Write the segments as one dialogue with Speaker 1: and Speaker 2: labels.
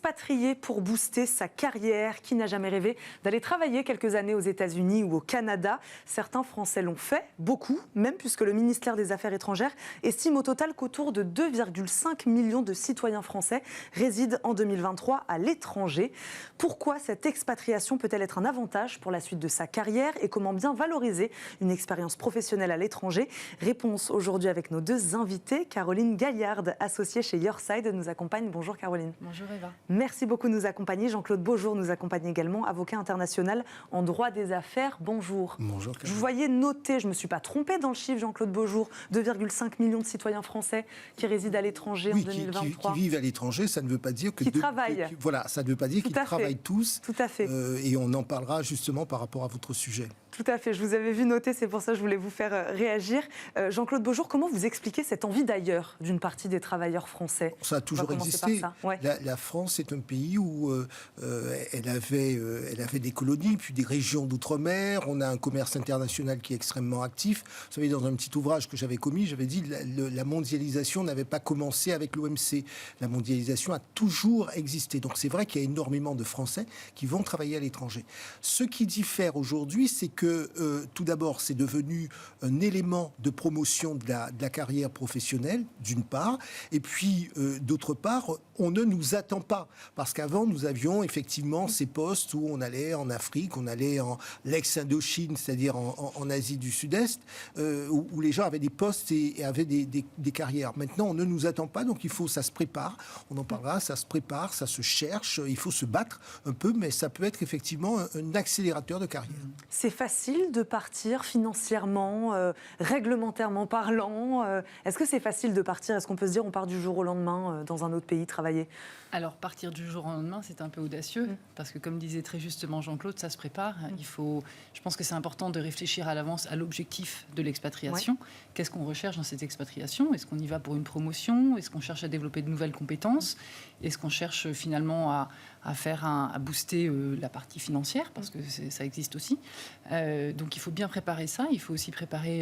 Speaker 1: S'expatrier pour booster sa carrière. Qui n'a jamais rêvé d'aller travailler quelques années aux États-Unis ou au Canada? Certains Français l'ont fait, beaucoup même, puisque le ministère des Affaires étrangères estime au total qu'autour de 2,5 millions de citoyens français résident en 2023 à l'étranger. Pourquoi cette expatriation peut-elle être un avantage pour la suite de sa carrière et comment bien valoriser une expérience professionnelle à l'étranger? Réponse aujourd'hui avec nos deux invités. Caroline Gaillarde, associée chez Yourside, nous accompagne. Bonjour Caroline.
Speaker 2: Bonjour Eva.
Speaker 1: Merci beaucoup de nous accompagner. Jean-Claude Beaujour nous accompagne également, avocat international en droit des affaires. Bonjour.
Speaker 3: Bonjour.
Speaker 1: Je vous voyais noter, je ne me suis pas trompée dans le chiffre, Jean-Claude Beaujour, 2,5 millions de citoyens français qui résident à l'étranger en 2023.
Speaker 3: Qui vivent à l'étranger, ça ne veut pas dire que...
Speaker 1: Qui travaillent.
Speaker 3: Voilà, ça ne veut pas dire qu'ils travaillent tous.
Speaker 1: Tout à fait.
Speaker 3: Et on en parlera justement par rapport à votre sujet.
Speaker 1: Tout à fait, je vous avais vu noter, c'est pour ça que je voulais vous faire réagir. Jean-Claude Beaujour, comment vous expliquez cette envie d'ailleurs d'une partie des travailleurs français?
Speaker 3: Ça a toujours existé.
Speaker 1: Ouais.
Speaker 3: La France est un pays où elle avait des colonies, puis des régions d'outre-mer. On a un commerce international qui est extrêmement actif. Vous savez, dans un petit ouvrage que j'avais commis, j'avais dit la mondialisation n'avait pas commencé avec l'OMC. La mondialisation a toujours existé. Donc c'est vrai qu'il y a énormément de Français qui vont travailler à l'étranger. Ce qui diffère aujourd'hui, c'est que tout d'abord, c'est devenu un élément de promotion de la carrière professionnelle, d'une part, et puis, d'autre part, on ne nous attend pas. Parce qu'avant, nous avions effectivement ces postes où on allait en Afrique, on allait en l'ex-Indochine, c'est-à-dire en Asie du Sud-Est, où les gens avaient des postes et avaient des carrières. Maintenant, on ne nous attend pas, donc ça se prépare. On en parlera, ça se prépare, ça se cherche, il faut se battre un peu, mais ça peut être effectivement un accélérateur de carrière.
Speaker 1: C'est facile de partir financièrement, réglementairement parlant. Est-ce que c'est facile de partir? Est-ce qu'on peut se dire on part du jour au lendemain dans un autre pays travailler?
Speaker 2: Alors, partir du jour au lendemain, c'est un peu audacieux, parce que comme disait très justement Jean-Claude, ça se prépare. Je pense que c'est important de réfléchir à l'avance à l'objectif de l'expatriation. Ouais. Qu'est-ce qu'on recherche dans cette expatriation? Est-ce qu'on y va pour une promotion? Est-ce qu'on cherche à développer de nouvelles compétences? Est-ce qu'on cherche finalement à booster la partie financière? Parce que ça existe aussi. Donc il faut bien préparer ça. Il faut aussi préparer,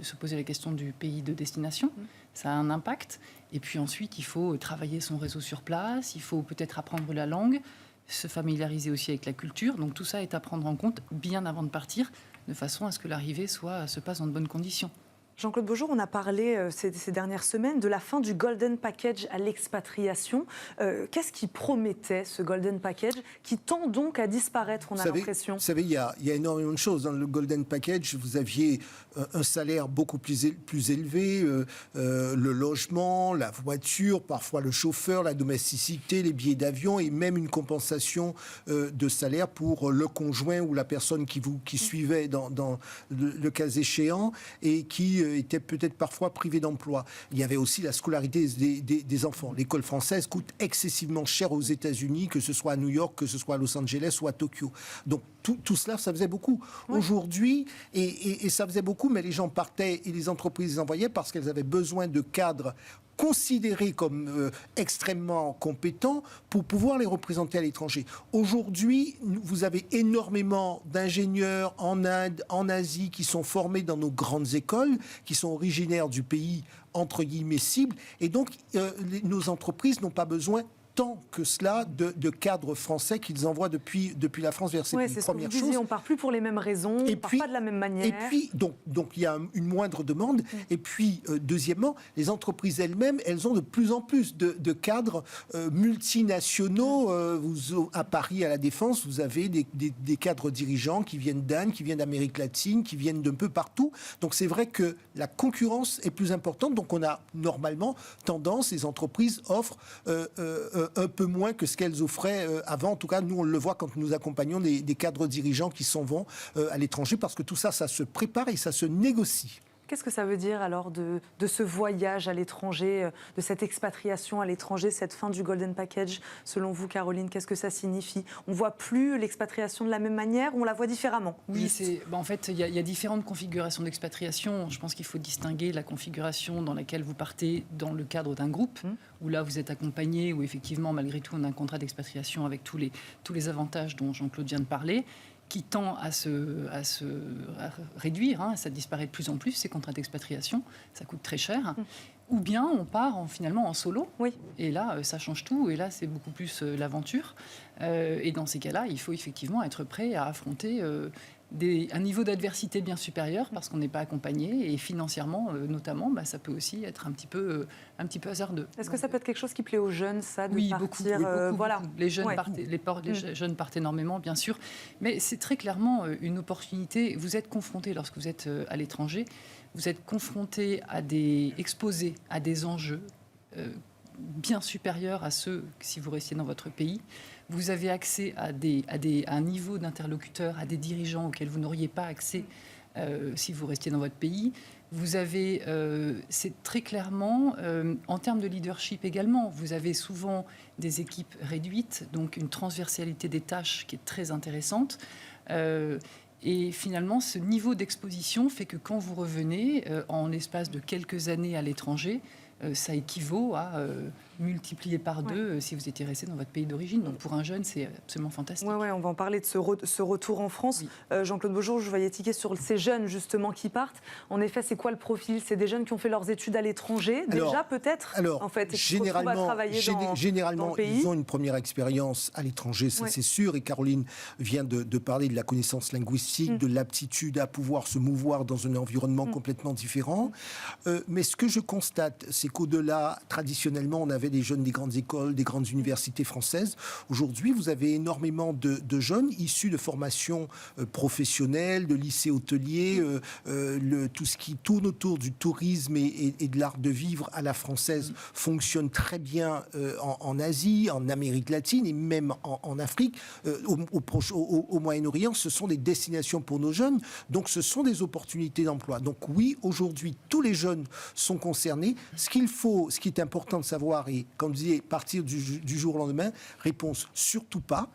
Speaker 2: se poser la question du pays de destination. Ça a un impact. Et puis ensuite, il faut travailler son réseau sur place. Il faut peut-être apprendre la langue, se familiariser aussi avec la culture. Donc tout ça est à prendre en compte bien avant de partir, de façon à ce que l'arrivée se passe dans de bonnes conditions.
Speaker 1: Jean-Claude Beaujour, on a parlé ces dernières semaines de la fin du Golden Package à l'expatriation. Qu'est-ce qui promettait ce Golden Package qui tend donc à disparaître, on a l'impression?
Speaker 3: Vous savez, il y a énormément de choses. Dans le Golden Package, vous aviez un salaire beaucoup plus élevé, le logement, la voiture, parfois le chauffeur, la domesticité, les billets d'avion et même une compensation de salaire pour le conjoint ou la personne qui suivait dans le cas échéant et qui étaient peut-être parfois privés d'emploi. Il y avait aussi la scolarité des enfants. L'école française coûte excessivement cher aux États-Unis, que ce soit à New York, que ce soit à Los Angeles ou à Tokyo. Donc tout cela, ça faisait beaucoup. Ouais. Aujourd'hui, et ça faisait beaucoup, mais les gens partaient et les entreprises les envoyaient parce qu'elles avaient besoin de cadres considérés comme extrêmement compétents pour pouvoir les représenter à l'étranger. Aujourd'hui, vous avez énormément d'ingénieurs en Inde, en Asie, qui sont formés dans nos grandes écoles, qui sont originaires du pays, entre guillemets, cible. Et donc, nos entreprises n'ont pas besoin tant que cela de cadres français qu'ils envoient depuis la France vers ces pays.
Speaker 1: C'est première chose. On ne part plus pour les mêmes raisons, on ne part pas de la même manière.
Speaker 3: Et puis, donc il y a une moindre demande. Et puis, deuxièmement, les entreprises elles-mêmes, elles ont de plus en plus de cadres multinationaux. À Paris, à la Défense, vous avez des cadres dirigeants qui viennent d'Inde, qui viennent d'Amérique latine, qui viennent d'un peu partout. Donc c'est vrai que la concurrence est plus importante. Donc on a normalement tendance, les entreprises offrent un peu moins que ce qu'elles offraient avant. En tout cas, nous, on le voit quand nous accompagnons des cadres dirigeants qui s'en vont à l'étranger, parce que tout ça, ça se prépare et ça se négocie.
Speaker 1: Qu'est-ce que ça veut dire alors de ce voyage à l'étranger, de cette expatriation à l'étranger, cette fin du Golden Package? Selon vous, Caroline, qu'est-ce que ça signifie? On ne voit plus l'expatriation de la même manière ou on la voit différemment?
Speaker 2: Oui, en fait, il y a différentes configurations d'expatriation. Je pense qu'il faut distinguer la configuration dans laquelle vous partez dans le cadre d'un groupe, où là vous êtes accompagné, où effectivement, malgré tout, on a un contrat d'expatriation avec tous les avantages dont Jean-Claude vient de parler, qui tend à réduire, ça disparaît de plus en plus, ces contrats d'expatriation, ça coûte très cher. Ou bien on part finalement en solo.
Speaker 1: Oui.
Speaker 2: Et là, ça change tout. Et là, c'est beaucoup plus l'aventure. Et dans ces cas-là, il faut effectivement être prêt à affronter un niveau d'adversité bien supérieur parce qu'on n'est pas accompagné. Et financièrement, notamment, ça peut aussi être un petit peu hasardeux.
Speaker 1: Est-ce que ça peut être quelque chose qui plaît aux jeunes, ça, de partir
Speaker 2: beaucoup.
Speaker 1: Voilà.
Speaker 2: Les jeunes jeunes partent énormément, bien sûr. Mais c'est très clairement une opportunité. Vous êtes confronté, lorsque vous êtes à l'étranger, vous êtes confronté exposé à des enjeux bien supérieurs à ceux si vous restiez dans votre pays. Vous avez accès à un niveau d'interlocuteurs, à des dirigeants auxquels vous n'auriez pas accès si vous restiez dans votre pays. Vous avez, c'est très clairement, en termes de leadership également, vous avez souvent des équipes réduites, donc une transversalité des tâches qui est très intéressante. Et finalement, ce niveau d'exposition fait que quand vous revenez, en l'espace de quelques années à l'étranger, ça équivaut à multiplier par 2 si vous étiez resté dans votre pays d'origine. Donc pour un jeune, c'est absolument fantastique.
Speaker 1: Oui, on va en parler de ce retour en France. Oui. Jean-Claude Beaujour, je voyais tiquer sur ces jeunes justement qui partent. En effet, c'est quoi le profil? C'est des jeunes qui ont fait leurs études à l'étranger, déjà peut-être
Speaker 3: en fait, généralement,
Speaker 1: dans le pays.
Speaker 3: Ils ont une première expérience à l'étranger, ça c'est sûr. Et Caroline vient de parler de la connaissance linguistique, de l'aptitude à pouvoir se mouvoir dans un environnement complètement différent. Mais ce que je constate, c'est qu'au-delà, traditionnellement, on avait des jeunes des grandes écoles, des grandes universités françaises. Aujourd'hui, vous avez énormément de jeunes issus de formations professionnelles, de lycées hôteliers, tout ce qui tourne autour du tourisme et de l'art de vivre à la française fonctionne très bien en Asie, en Amérique latine et même en Afrique, au Moyen-Orient. Ce sont des destinations pour nos jeunes, donc ce sont des opportunités d'emploi. Donc oui, aujourd'hui, tous les jeunes sont concernés. Ce qui est important de savoir, et comme je disais, partir du jour au lendemain, réponse surtout pas,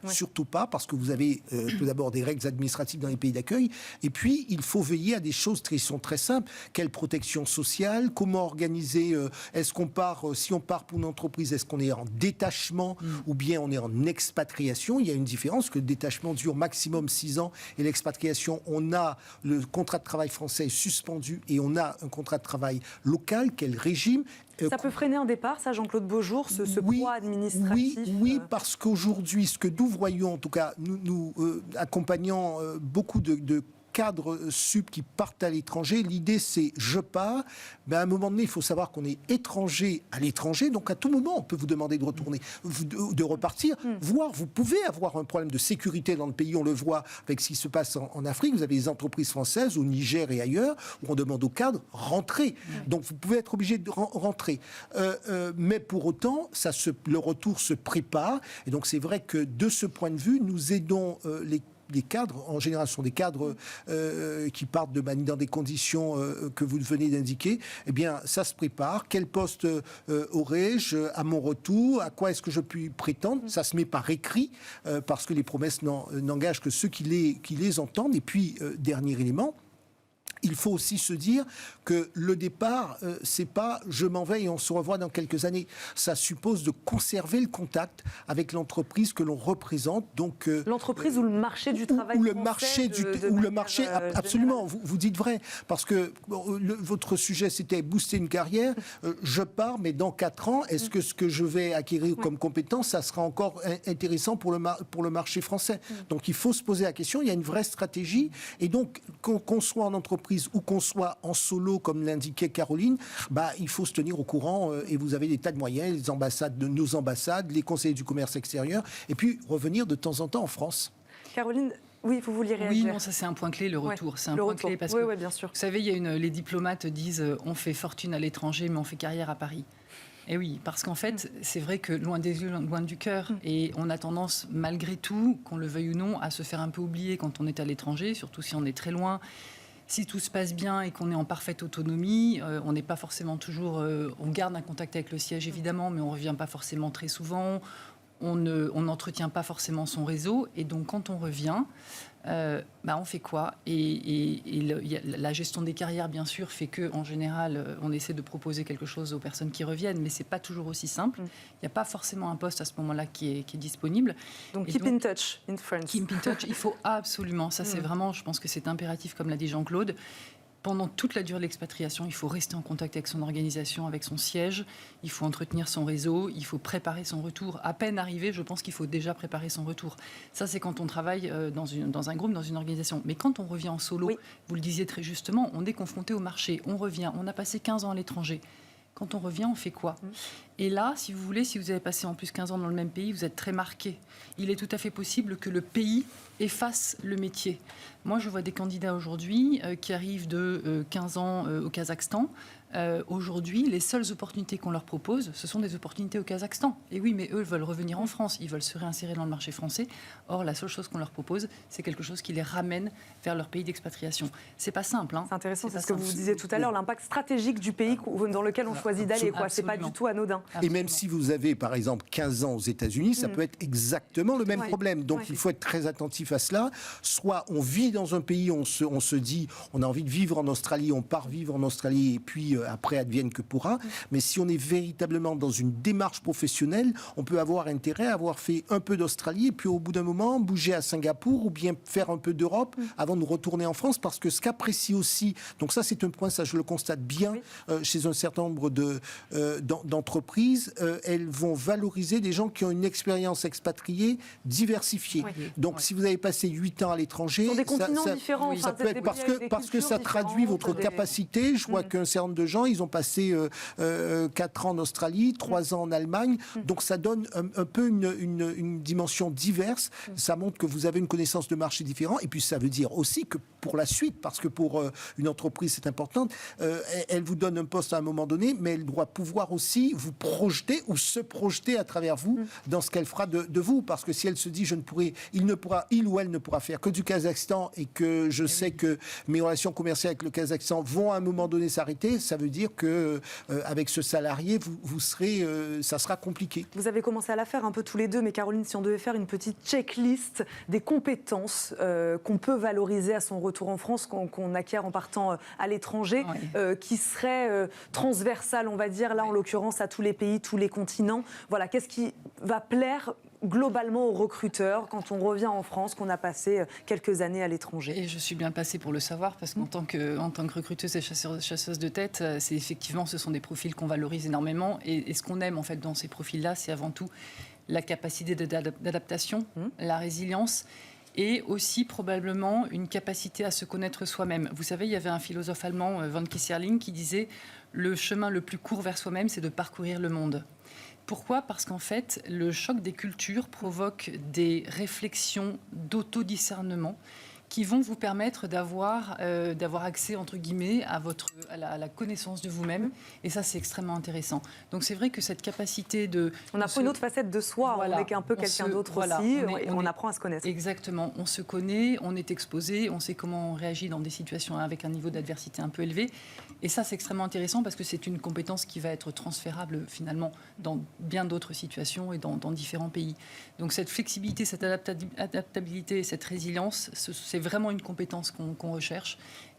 Speaker 3: parce que vous avez tout d'abord des règles administratives dans les pays d'accueil, et puis il faut veiller à des choses qui sont très simples. Quelle protection sociale, comment organiser, est-ce qu'on part, si on part pour une entreprise, est-ce qu'on est en détachement ou bien on est en expatriation? Il y a une différence, que le détachement dure maximum 6 ans et l'expatriation, on a le contrat de travail français suspendu et on a un contrat de travail local. Quel régime?
Speaker 1: Ça peut freiner un départ, ça, Jean-Claude Beaujour, ce poids administratif?
Speaker 3: Oui, parce qu'aujourd'hui, ce que nous voyons, en tout cas, nous accompagnant beaucoup de cadres sup qui partent à l'étranger, l'idée c'est je pars, à un moment donné il faut savoir qu'on est étranger à l'étranger, donc à tout moment on peut vous demander de retourner, de repartir, voire vous pouvez avoir un problème de sécurité dans le pays, on le voit avec ce qui se passe en Afrique, vous avez des entreprises françaises au Niger et ailleurs où on demande aux cadres rentrer, donc vous pouvez être obligé de rentrer, mais pour autant le retour se prépare, et donc c'est vrai que de ce point de vue nous aidons les cadres, en général, sont des cadres qui partent dans des conditions que vous venez d'indiquer. Eh bien, ça se prépare. Quel poste aurai-je à mon retour? À quoi est-ce que je puis prétendre? Ça se met par écrit, parce que les promesses n'engagent que ceux qui les entendent. Et puis, dernier élément, il faut aussi se dire que le départ, c'est pas je m'en vais et on se revoit dans quelques années. Ça suppose de conserver le contact avec l'entreprise que l'on représente. Donc
Speaker 1: l'entreprise ou le marché du travail
Speaker 3: ou le marché absolument. Vous dites vrai, parce que votre sujet c'était booster une carrière. Je pars, mais dans 4 ans, est-ce que ce que je vais acquérir comme compétence, ça sera encore intéressant pour le marché français? Donc il faut se poser la question. Il y a une vraie stratégie, et donc qu'on soit en entreprise ou qu'on soit en solo, comme l'indiquait Caroline, il faut se tenir au courant, et vous avez des tas de moyens, les ambassades, nos ambassades, les conseillers du commerce extérieur, et puis revenir de temps en temps en France.
Speaker 1: Caroline, oui, vous vouliez réagir?
Speaker 2: Oui, non, ça c'est un point clé, le retour. C'est un point clé parce que,
Speaker 1: bien sûr.
Speaker 2: Vous savez, les diplomates disent on fait fortune à l'étranger, mais on fait carrière à Paris. Et oui, parce qu'en fait, c'est vrai que loin des yeux, loin du cœur, et on a tendance, malgré tout, qu'on le veuille ou non, à se faire un peu oublier quand on est à l'étranger, surtout si on est très loin. Si tout se passe bien et qu'on est en parfaite autonomie, on n'est pas forcément toujours... on garde un contact avec le siège, évidemment, mais on ne revient pas forcément très souvent. On n'entretient pas forcément son réseau. Et donc, quand on revient, on fait quoi? Et la gestion des carrières, bien sûr, fait qu'en général, on essaie de proposer quelque chose aux personnes qui reviennent, mais ce n'est pas toujours aussi simple. Il n'y a pas forcément un poste à ce moment-là qui est disponible.
Speaker 1: Donc, keep in touch in France.
Speaker 2: Keep in touch, il faut absolument. Ça, c'est vraiment, je pense que c'est impératif, comme l'a dit Jean-Claude. pendant toute la durée de l'expatriation, il faut rester en contact avec son organisation, avec son siège, il faut entretenir son réseau, il faut préparer son retour. À peine arrivé, je pense qu'il faut déjà préparer son retour. Ça, c'est quand on travaille dans un groupe, dans une organisation. Mais quand on revient en solo, vous le disiez très justement, on est confronté au marché, on revient, on a passé 15 ans à l'étranger. Quand on revient, on fait quoi ? Et là, si vous voulez, si vous avez passé en plus 15 ans dans le même pays, vous êtes très marqué. Il est tout à fait possible que le pays efface le métier. Moi, je vois des candidats aujourd'hui qui arrivent de 15 ans au Kazakhstan. Aujourd'hui, les seules opportunités qu'on leur propose, ce sont des opportunités au Kazakhstan. Et oui, mais eux veulent revenir en France, ils veulent se réinsérer dans le marché français. Or, la seule chose qu'on leur propose, c'est quelque chose qui les ramène vers leur pays d'expatriation. C'est pas simple.
Speaker 1: C'est intéressant, c'est ce que vous disiez tout à l'heure, l'impact stratégique du pays dans lequel on choisit d'aller. C'est pas du tout anodin.
Speaker 3: Et même si vous avez, par exemple, 15 ans aux États-Unis, ça peut être exactement le même problème. Donc, il faut être très attentif à cela. Soit on vit dans un pays, on se dit, on a envie de vivre en Australie, on part vivre en Australie, et puis après, advienne que pourra. Mais si on est véritablement dans une démarche professionnelle, on peut avoir intérêt à avoir fait un peu d'Australie, et puis au bout d'un moment, bouger à Singapour, ou bien faire un peu d'Europe, avant de retourner en France, parce que ce qu'apprécie aussi, donc ça c'est un point, ça je le constate bien, chez un certain nombre d'entreprises, elles vont valoriser des gens qui ont une expérience expatriée diversifiée. Donc si vous avez passé 8 ans à l'étranger,
Speaker 1: sur des continents différents,
Speaker 3: ça peut être parce que ça traduit votre capacité. Je vois qu'un certain nombre de gens, ils ont passé 4 ans en Australie, 3 ans en Allemagne, donc ça donne un peu une dimension diverse. Ça montre que vous avez une connaissance de marché différent, et puis ça veut dire aussi que pour la suite, parce que pour une entreprise c'est important, elle vous donne un poste à un moment donné, mais elle doit pouvoir aussi vous projeter ou se projeter à travers vous dans ce qu'elle fera de vous, parce que si elle se dit il ou elle ne pourra faire que du Kazakhstan, et que je sais que mes relations commerciales avec le Kazakhstan vont à un moment donné s'arrêter, ça veut dire que avec ce salarié, vous serez, ça sera compliqué.
Speaker 1: Vous avez commencé à la faire un peu tous les deux, mais Caroline, si on devait faire une petite checklist des compétences qu'on peut valoriser à son retour en France, qu'on acquiert en partant à l'étranger, qui serait transversale, on va dire, là en l'occurrence à tous les pays, tous les continents. Voilà, qu'est-ce qui va plaire globalement aux recruteurs quand on revient en France, qu'on a passé quelques années à l'étranger?
Speaker 2: Et je suis bien placée pour le savoir, parce qu'en tant que recruteuse et chasseuse de tête, ce sont des profils qu'on valorise énormément, et ce qu'on aime en fait dans ces profils-là, c'est avant tout la capacité d'adaptation, la résilience, et aussi probablement une capacité à se connaître soi-même. Vous savez, il y avait un philosophe allemand, von Kisserling, qui disait « Le chemin le plus court vers soi-même, c'est de parcourir le monde ». Pourquoi ? Parce qu'en fait, le choc des cultures provoque des réflexions d'autodiscernement qui vont vous permettre d'avoir accès, entre guillemets, à la connaissance de vous-même. Et ça, c'est extrêmement intéressant. Donc, c'est vrai que cette capacité de...
Speaker 1: On apprend une autre facette de soi, voilà, on est un peu quelqu'un d'autre aussi, et on apprend à se connaître.
Speaker 2: Exactement. On se connaît, on est exposé, on sait comment on réagit dans des situations avec un niveau d'adversité un peu élevé. Et ça, c'est extrêmement intéressant parce que c'est une compétence qui va être transférable, finalement, dans bien d'autres situations et dans différents pays. Donc, cette flexibilité, cette adaptabilité, cette résilience, c'est vraiment une compétence qu'on recherche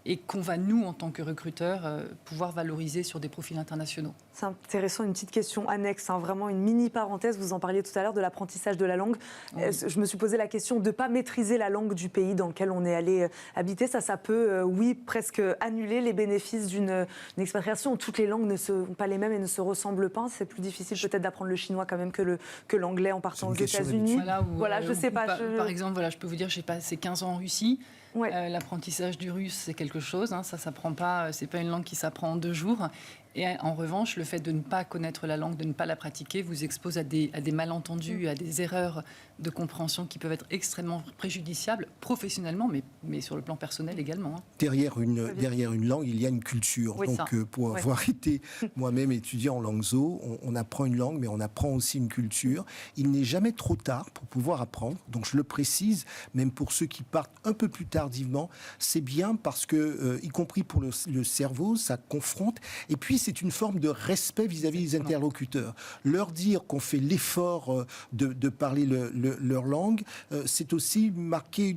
Speaker 2: et qu'on va, nous, en tant que recruteurs, pouvoir valoriser sur des profils internationaux.
Speaker 1: C'est intéressant, une petite question annexe, vraiment une mini-parenthèse. Vous en parliez tout à l'heure de l'apprentissage de la langue. Oui. Je me suis posé la question de ne pas maîtriser la langue du pays dans lequel on est allé habiter. Ça peut, presque annuler les bénéfices d'une expatriation. Toutes les langues ne sont pas les mêmes et ne se ressemblent pas. C'est plus difficile peut-être d'apprendre le chinois quand même que l'anglais en partant aux États-Unis.
Speaker 2: Voilà, je ne sais pas. Par exemple, je peux vous dire, j'ai passé 15 ans en Russie. Ouais. L'apprentissage du russe, c'est quelque chose. Ça s'apprend pas. C'est pas une langue qui s'apprend en 2 jours. Et en revanche, le fait de ne pas connaître la langue, de ne pas la pratiquer, vous expose à des malentendus, à des erreurs de compréhension qui peuvent être extrêmement préjudiciables, professionnellement, mais sur le plan personnel également.
Speaker 3: Derrière une langue, il y a une culture. Oui, donc, pour avoir été moi-même étudiant en langue zo, on apprend une langue, mais on apprend aussi une culture. Il n'est jamais trop tard pour pouvoir apprendre. Donc, je le précise, même pour ceux qui partent un peu plus tardivement, c'est bien parce que, y compris pour le cerveau, ça confronte. Et puis, c'est une forme de respect vis-à-vis des interlocuteurs. Leur dire qu'on fait l'effort de parler leur langue, c'est aussi marquer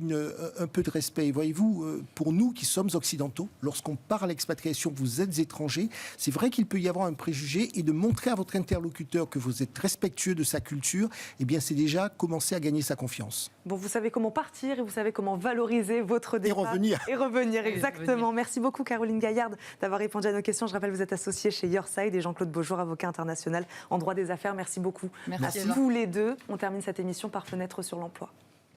Speaker 3: un peu de respect. Et voyez-vous, pour nous qui sommes occidentaux, lorsqu'on parle à l'expatriation, vous êtes étrangers, c'est vrai qu'il peut y avoir un préjugé, et de montrer à votre interlocuteur que vous êtes respectueux de sa culture, eh bien c'est déjà commencer à gagner sa confiance.
Speaker 1: Bon, vous savez comment partir et vous savez comment valoriser votre départ. Et revenir, exactement. Merci beaucoup Caroline Gaillarde d'avoir répondu à nos questions. Je rappelle, vous êtes associée chez Yourside et Jean-Claude Beaujour, avocat international en droit des affaires. Merci beaucoup.
Speaker 2: Merci.
Speaker 1: À vous les deux. On termine cette émission par Fenêtre sur l'emploi.